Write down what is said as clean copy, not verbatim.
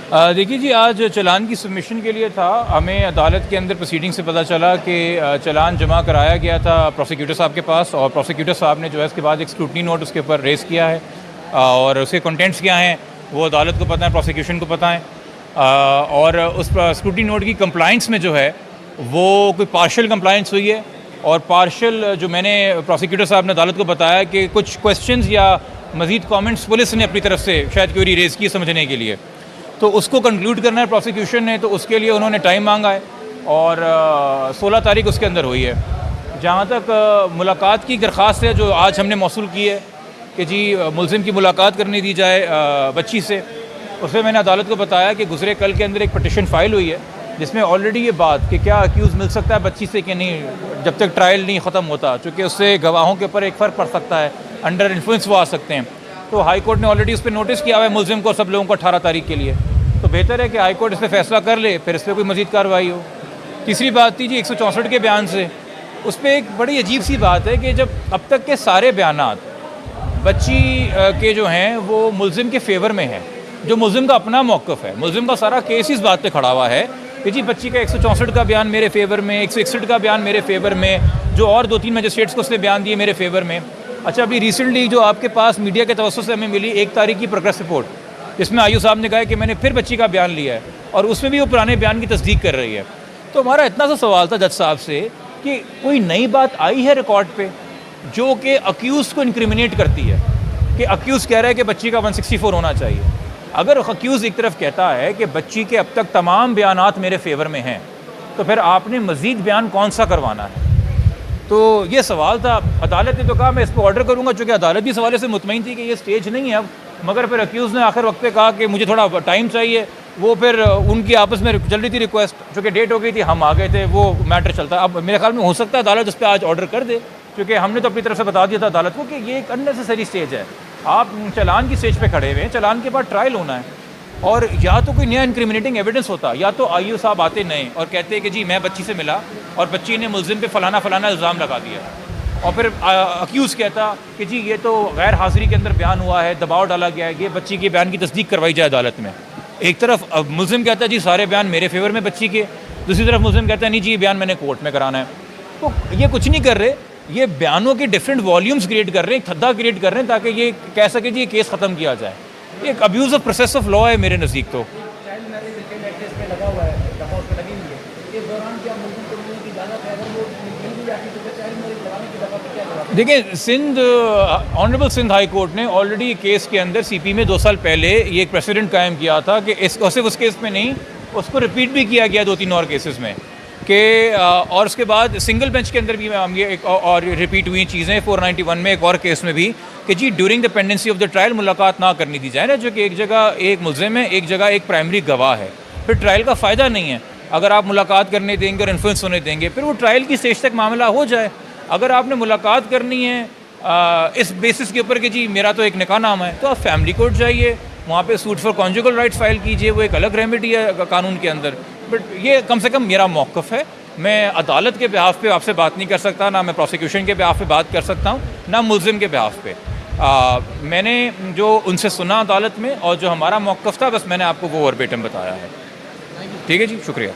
देखिए जी, आज चलान की सबमिशन के लिए था। हमें अदालत के अंदर प्रोसीडिंग से पता चला कि चलान जमा कराया गया था प्रोसिक्यूटर साहब के पास, और प्रोसिक्यूटर साहब ने जो है इसके बाद एक स्क्रूटनी नोट उसके ऊपर रेज़ किया है, और उसके कंटेंट्स क्या हैं वो अदालत को पता है, प्रोसिक्यूशन को पता है। और उस स्क्रूटनी नोट की कंप्लाइंस में जो है वो कोई पार्शियल कंप्लाइंस हुई है, और पार्शियल जो मैंने प्रोसिक्यूटर साहब ने अदालत को बताया कि कुछ क्वेश्चंस या मज़ीद कमेंट्स पुलिस ने अपनी तरफ से शायद क्वेरी रेज़ की समझने के लिए, तो उसको कंक्लूड करना है प्रोसिक्यूशन ने, तो उसके लिए उन्होंने टाइम मांगा है, और 16 तारीख उसके अंदर हुई है। जहाँ तक मुलाकात की दरख्वास्त है जो आज हमने मौसूल की है कि जी मुलजिम की मुलाकात करने दी जाए बच्ची से, उसमें मैंने अदालत को बताया कि गुज़रे कल के अंदर एक पटिशन फ़ाइल हुई है जिसमें ऑलरेडी ये बात कि क्या अक्यूज़ मिल सकता है बच्ची से कि नहीं, जब तक ट्रायल नहीं ख़त्म होता, चूँकि उससे गवाहों के ऊपर एक फ़र्क पड़ सकता है, अंडर इन्फ्लुएंस वो आ सकते हैं। तो हाई कोर्ट ने ऑलरेडी उस पर नोटिस किया हुआ है मुलजिम को, सब लोगों को 18 तारीख के लिए। तो बेहतर है कि हाई कोर्ट इस पर फैसला कर ले, फिर इस पर कोई मज़ीद कार्रवाई हो। तीसरी बात थी जी 164 के बयान से, उस पर एक बड़ी अजीब सी बात है कि जब अब तक के सारे बयानात बच्ची के जो हैं वो मुलजिम के फेवर में हैं, जो मुलजिम का अपना मौक़िफ़ है, मुलजिम का सारा केस इस बात पे खड़ा हुआ है कि जी बच्ची का 164 का बयान मेरे फेवर में, 161 का बयान मेरे फेवर में, जो और 2-3 मजिस्ट्रेट्स को उसने बयान दिए मेरे फेवर में। अच्छा, अभी रिसेंटली जो आपके पास मीडिया के तवज्जुह से हमें मिली 1 तारीख की प्रोग्रेस रिपोर्ट, जिसमें आयू साहब ने कहा कि मैंने फिर बच्ची का बयान लिया है, और उसमें भी वो पुराने बयान की तस्दीक कर रही है। तो हमारा इतना सा सवाल था जज साहब से कि कोई नई बात आई है रिकॉर्ड पे जो कि अक्यूज़ को इंक्रिमिनेट करती है, कि अक्यूज़ कह रहा है कि बच्ची का 164 होना चाहिए। अगर अक्यूज़ एक तरफ कहता है कि बच्ची के अब तक तमाम बयानात मेरे फेवर में हैं, तो फिर आपने मज़ीद बयान कौन सा करवाना है? तो ये सवाल था। अदालत ने तो कहा मैं इस पर ऑर्डर करूँगा, चूँकि अदालत भी सवाल से मुतमईन थी कि ये स्टेज नहीं है अब, मगर फिर अक्यूज़ ने आखिर वक्त पे कहा कि मुझे थोड़ा टाइम चाहिए। वो फिर उनकी आपस में चल रही थी रिक्वेस्ट, चूँकि डेट हो गई थी, हम आ गए थे, वो मैटर चलता। अब मेरे ख्याल में हो सकता है अदालत उस पर आज ऑर्डर कर दे, क्योंकि हमने तो अपनी तरफ से बता दिया था अदालत को कि ये एक अननेसेसरी स्टेज है। आप चलान की स्टेज पे खड़े हुए हैं, चलान के बाद ट्रायल होना है, और या तो कोई नया इंक्रिमिनेटिंग एविडेंस होता, या तो आईओ साहब आते नए और कहते कि जी मैं बच्ची से मिला और बच्ची ने मुलजिम पे फ़लाना फ़लाना इल्ज़ाम लगा दिया, और फिर अक्यूज़ कहता कि जी ये तो गैर हाज़िरी के अंदर बयान हुआ है, दबाव डाला गया है, ये बच्ची के बयान की तस्दीक करवाई जाए अदालत में। एक तरफ मुलजिम कहता है जी सारे बयान मेरे फेवर में बच्ची के, दूसरी तरफ मुलजिम कहता है नहीं जी ये बयान मैंने कोर्ट में कराना है। तो ये कुछ नहीं कर रहे, ये बयानों के डिफरेंट वॉल्यूम्स क्रिएट कर रहे हैं, खद्दा क्रिएट कर रहे हैं, ताकि ये कह सके जी ये केस ख़त्म किया जाए। ये एक abuse of process of law है मेरे नज़दीक। तो देखिए, ऑनरेबल सिंध हाई कोर्ट ने ऑलरेडी केस के अंदर सीपी में 2 साल पहले ये एक प्रेसिडेंट कायम किया था कि सिर्फ उस केस में नहीं, उसको रिपीट भी किया गया 2-3 और केसेस में कि और उसके बाद सिंगल बेंच के अंदर भी ये एक और रिपीट हुई चीज़ें 491 में एक और केस में भी कि जी during the pendency of the trial मुलाकात ना करनी दी जाए ना, जो कि एक जगह एक मुलजिम है, एक जगह एक प्राइमरी गवाह है, फिर ट्रायल का फ़ायदा नहीं है। अगर आप मुलाकात करने देंगे और इन्फ्लुएंस होने देंगे, फिर वो ट्रायल की स्टेज तक मामला हो जाए। अगर आपने मुलाकात करनी है इस बेसिस के ऊपर कि जी मेरा तो एक निकाह नाम है, तो आप फैमिली कोर्ट जाइए, वहाँ पे suit for conjugal rights file कीजिए, वो एक अलग रेमेडी है कानून के अंदर। बट ये कम से कम मेरा मौक़िफ़ है, मैं अदालत के बिहाफ पे आपसे बात नहीं कर सकता, ना मैं प्रोसिक्यूशन के बिहाफ पे बात कर सकता हूँ, ना मुलजिम के बिहाफ पे। मैंने जो उनसे सुना अदालत में और जो हमारा मौक़िफ़ था, बस मैंने आपको वो वर्बेटम बताया है। ठीक है जी, शुक्रिया।